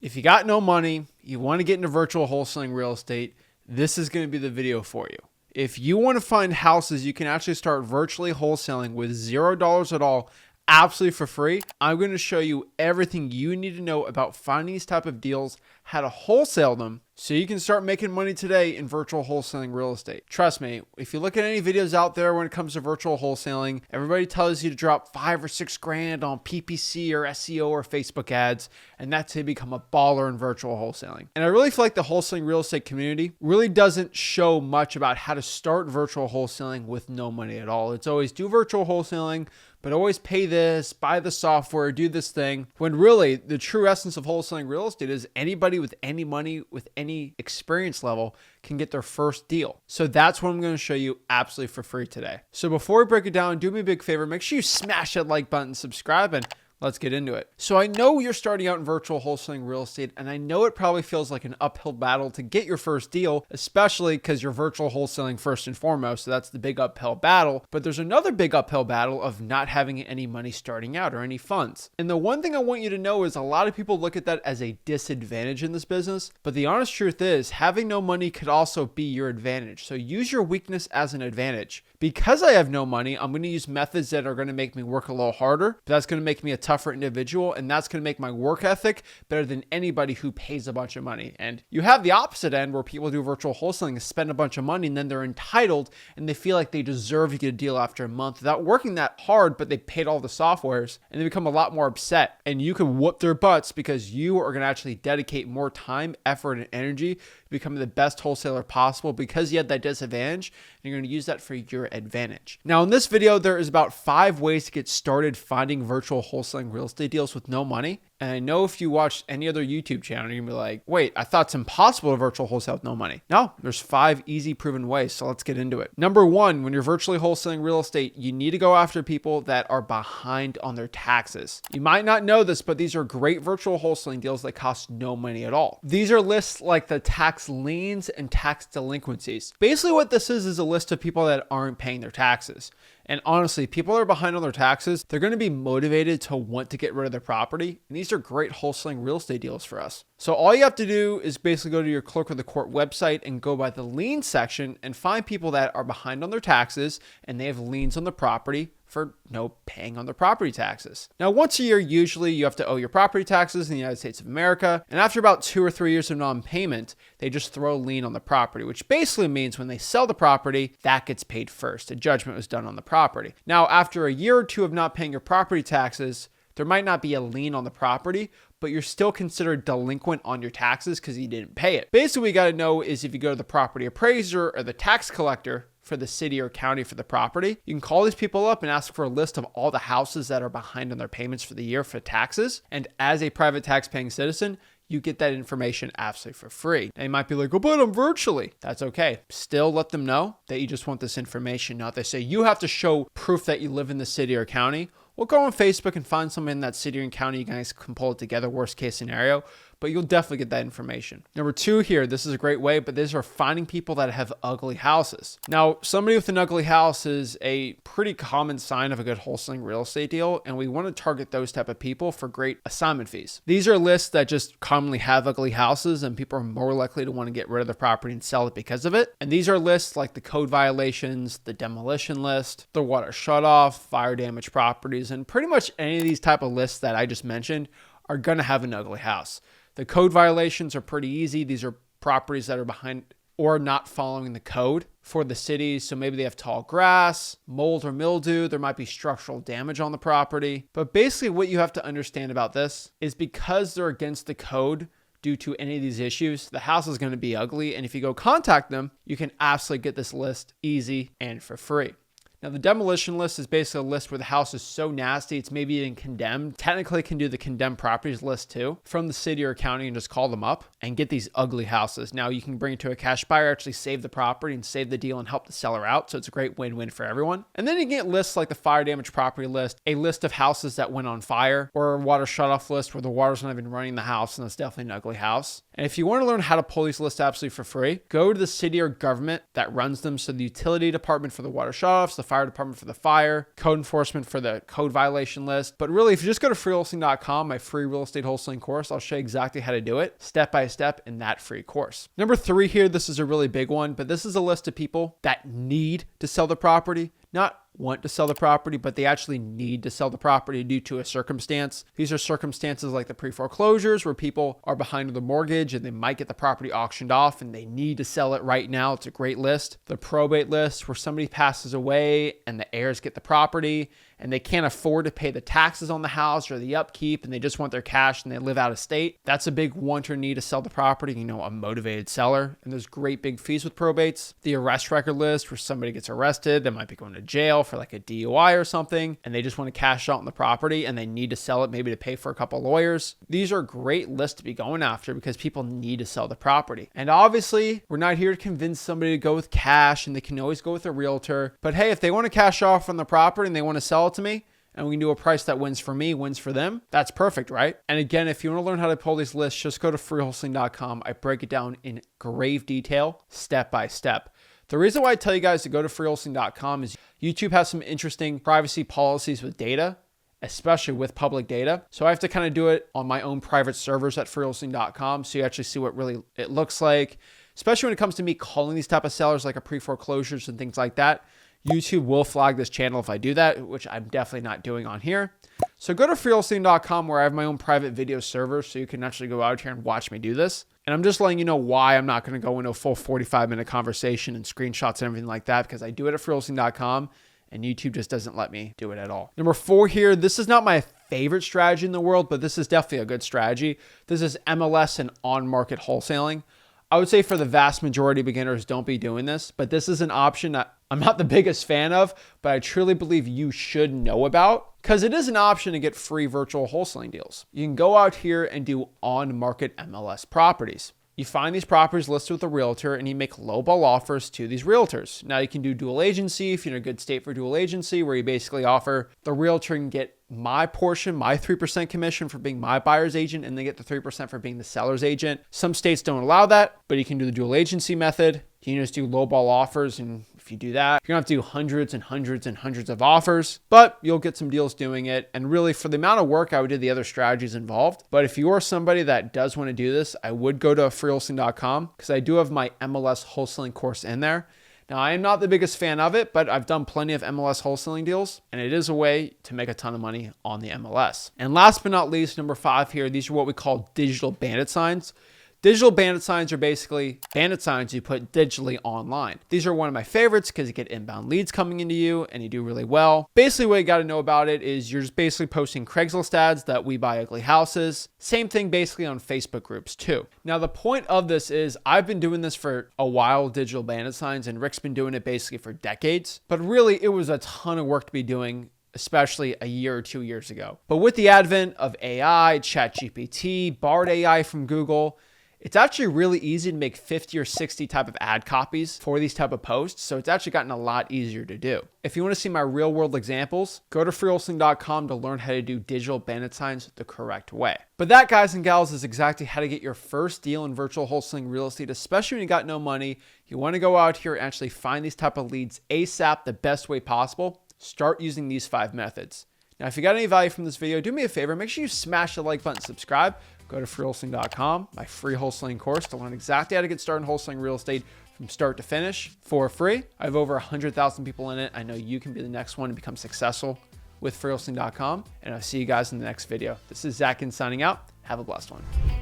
If you got no money, you want to get into virtual wholesaling real estate, this is going to be the video for you. If you want to find houses you can actually start virtually wholesaling with $0 at all, absolutely for free, I'm going to show you everything you need to know about finding these type of deals, how to wholesale them, so you can start making money today in virtual wholesaling real estate. Trust me, if you look at any videos out there when it comes to virtual wholesaling, everybody tells you to drop 5 or 6 grand on PPC or SEO or Facebook ads, and that's how you become a baller in virtual wholesaling. And I really feel like the wholesaling real estate community really doesn't show much about how to start virtual wholesaling with no money at all. It's always do virtual wholesaling, but always pay this, buy the software, do this thing. When really the true essence of wholesaling real estate is anybody with any money, with any experience level can get their first deal. So that's what I'm going to show you absolutely for free today. So before we break it down, do me a big favor, make sure you smash that like button, subscribe, and let's get into it. So I know you're starting out in virtual wholesaling real estate, and I know it probably feels like an uphill battle to get your first deal, especially because you're virtual wholesaling first and foremost. So that's the big uphill battle. But there's another big uphill battle of not having any money starting out or any funds. And the one thing I want you to know is a lot of people look at that as a disadvantage in this business. But the honest truth is having no money could also be your advantage. So use your weakness as an advantage. Because I have no money, I'm going to use methods that are going to make me work a little harder. But that's going to make me a tougher individual, and that's going to make my work ethic better than anybody who pays a bunch of money. And you have the opposite end where people do virtual wholesaling and spend a bunch of money, and then they're entitled and they feel like they deserve to get a deal after a month without working that hard, but they paid all the softwares, and they become a lot more upset. And you can whoop their butts because you are going to actually dedicate more time, effort, and energy to becoming the best wholesaler possible because you had that disadvantage, and you're going to use that for your advantage. Now in this video, there is about 5 ways to get started finding virtual wholesaling real estate deals with no money. And I know if you watch any other YouTube channel, you're gonna be like, wait, I thought it's impossible to virtual wholesale with no money. No, there's 5 easy proven ways. So let's get into it. Number 1, when you're virtually wholesaling real estate, you need to go after people that are behind on their taxes. You might not know this, but these are great virtual wholesaling deals that cost no money at all. These are lists like the tax liens and tax delinquencies. Basically what this is a list of people that aren't paying their taxes. And honestly, people that are behind on their taxes, they're going to be motivated to want to get rid of their property. And these are great wholesaling real estate deals for us. So all you have to do is basically go to your clerk of the court website and go by the lien section and find people that are behind on their taxes and they have liens on the property for no paying on their property taxes. Now, once a year, usually you have to owe your property taxes in the United States of America. And after about 2 or 3 years of non-payment, they just throw a lien on the property, which basically means when they sell the property, that gets paid first. A judgment was done on the property. Now, after a year or 2 of not paying your property taxes, there might not be a lien on the property, but you're still considered delinquent on your taxes because you didn't pay it. Basically, what you got to know is if you go to the property appraiser or the tax collector for the city or county for the property, you can call these people up and ask for a list of all the houses that are behind on their payments for the year for taxes. And as a private tax-paying citizen, you get that information absolutely for free. Now you might be like, oh, but I'm virtually. That's okay. Still let them know that you just want this information. Now if they say you have to show proof that you live in the city or county, well, go on Facebook and find someone in that city or county. You guys can pull it together, worst case scenario, but you'll definitely get that information. Number 2 here, this is a great way, but these are finding people that have ugly houses. Now, somebody with an ugly house is a pretty common sign of a good wholesaling real estate deal, and we want to target those type of people for great assignment fees. These are lists that just commonly have ugly houses, and people are more likely to want to get rid of the property and sell it because of it. And these are lists like the code violations, the demolition list, the water shutoff, fire damage properties, and pretty much any of these type of lists that I just mentioned are going to have an ugly house. The code violations are pretty easy. These are properties that are behind or not following the code for the city. So maybe they have tall grass, mold or mildew. There might be structural damage on the property. But basically what you have to understand about this is because they're against the code due to any of these issues, the house is going to be ugly. And if you go contact them, you can absolutely get this list easy and for free. Now, the demolition list is basically a list where the house is so nasty, it's maybe even condemned. Technically, can do the condemned properties list too from the city or county and just call them up and get these ugly houses. Now, you can bring it to a cash buyer, actually save the property and save the deal and help the seller out. So it's a great win-win for everyone. And then you get lists like the fire damage property list, a list of houses that went on fire, or a water shutoff list where the water's not even running the house and it's definitely an ugly house. And if you want to learn how to pull these lists absolutely for free, go to the city or government that runs them. So the utility department for the water shutoffs, the fire department for the fire, code enforcement for the code violation list. But really, if you just go to freewholesaling.com, my free real estate wholesaling course, I'll show you exactly how to do it step by step in that free course. Number 3 here, this is a really big one, but this is a list of people that need to sell the property, not want to sell the property, but they actually need to sell the property due to a circumstance. These are circumstances like the pre-foreclosures where people are behind with the mortgage and they might get the property auctioned off and they need to sell it right now. It's a great list. The probate list where somebody passes away and the heirs get the property and they can't afford to pay the taxes on the house or the upkeep and they just want their cash and they live out of state. That's a big want or need to sell the property, a motivated seller. And there's great big fees with probates. The arrest record list where somebody gets arrested, they might be going to jail for like a DUI or something, and they just want to cash out on the property and they need to sell it maybe to pay for a couple lawyers. These are great lists to be going after because people need to sell the property. And obviously, we're not here to convince somebody to go with cash, and they can always go with a realtor. But hey, if they want to cash off on the property and they want to sell it to me, and we can do a price that wins for me, wins for them, that's perfect, right? And again, if you want to learn how to pull these lists, just go to freewholesaling.com. I break it down in grave detail, step by step. The reason why I tell you guys to go to freewholesaling.com is YouTube has some interesting privacy policies with data, especially with public data. So I have to kind of do it on my own private servers at freewholesaling.com. So you actually see what really it looks like, especially when it comes to me calling these type of sellers like a pre-foreclosures and things like that. YouTube will flag this channel if I do that, which I'm definitely not doing on here. So go to freewholesaling.com where I have my own private video server so you can actually go out here and watch me do this. And I'm just letting you know why I'm not going to go into a full 45-minute conversation and screenshots and everything like that, because I do it at freewholesaling.com and YouTube just doesn't let me do it at all. Number 4 here, this is not my favorite strategy in the world, but this is definitely a good strategy. This is MLS and on-market wholesaling. I would say for the vast majority of beginners, don't be doing this, but this is an option that I'm not the biggest fan of, but I truly believe you should know about because it is an option to get free virtual wholesaling deals. You can go out here and do on-market MLS properties. You find these properties listed with a realtor and you make lowball offers to these realtors. Now you can do dual agency if you're in a good state for dual agency, where you basically offer the realtor and get my portion, my 3% commission for being my buyer's agent, and they get the 3% for being the seller's agent. Some states don't allow that, but you can do the dual agency method. You can just do lowball offers, and if you do that, you're gonna have to do hundreds and hundreds and hundreds of offers, but you'll get some deals doing it. And really, for the amount of work, I would do the other strategies involved. But if you are somebody that does want to do this, I would go to freewholesaling.com because I do have my MLS wholesaling course in there. Now, I am not the biggest fan of it, but I've done plenty of MLS wholesaling deals, and it is a way to make a ton of money on the MLS. And last but not least, number 5 here, these are what we call digital bandit signs. Digital bandit signs are basically bandit signs you put digitally online. These are one of my favorites because you get inbound leads coming into you and you do really well. Basically, what you got to know about it is you're just basically posting Craigslist ads that we buy ugly houses. Same thing basically on Facebook groups too. Now, the point of this is I've been doing this for a while, digital bandit signs, and Rick's been doing it basically for decades. But really, it was a ton of work to be doing, especially a year or 2 years ago. But with the advent of AI, ChatGPT, Bard AI from Google, it's actually really easy to make 50 or 60 type of ad copies for these type of posts. So it's actually gotten a lot easier to do. If you want to see my real world examples, go to freewholesaling.com to learn how to do digital bandit signs the correct way. But that, guys and gals, is exactly how to get your first deal in virtual wholesaling real estate, especially when you got no money. You want to go out here and actually find these type of leads ASAP the best way possible. Start using these 5 methods. Now, if you got any value from this video, do me a favor, make sure you smash the like button, subscribe. Go to freewholesaling.com, my free wholesaling course, to learn exactly how to get started in wholesaling real estate from start to finish for free. I have over 100,000 people in it. I know you can be the next one to become successful with freewholesaling.com, and I'll see you guys in the next video. This is Ginn signing out. Have a blessed one.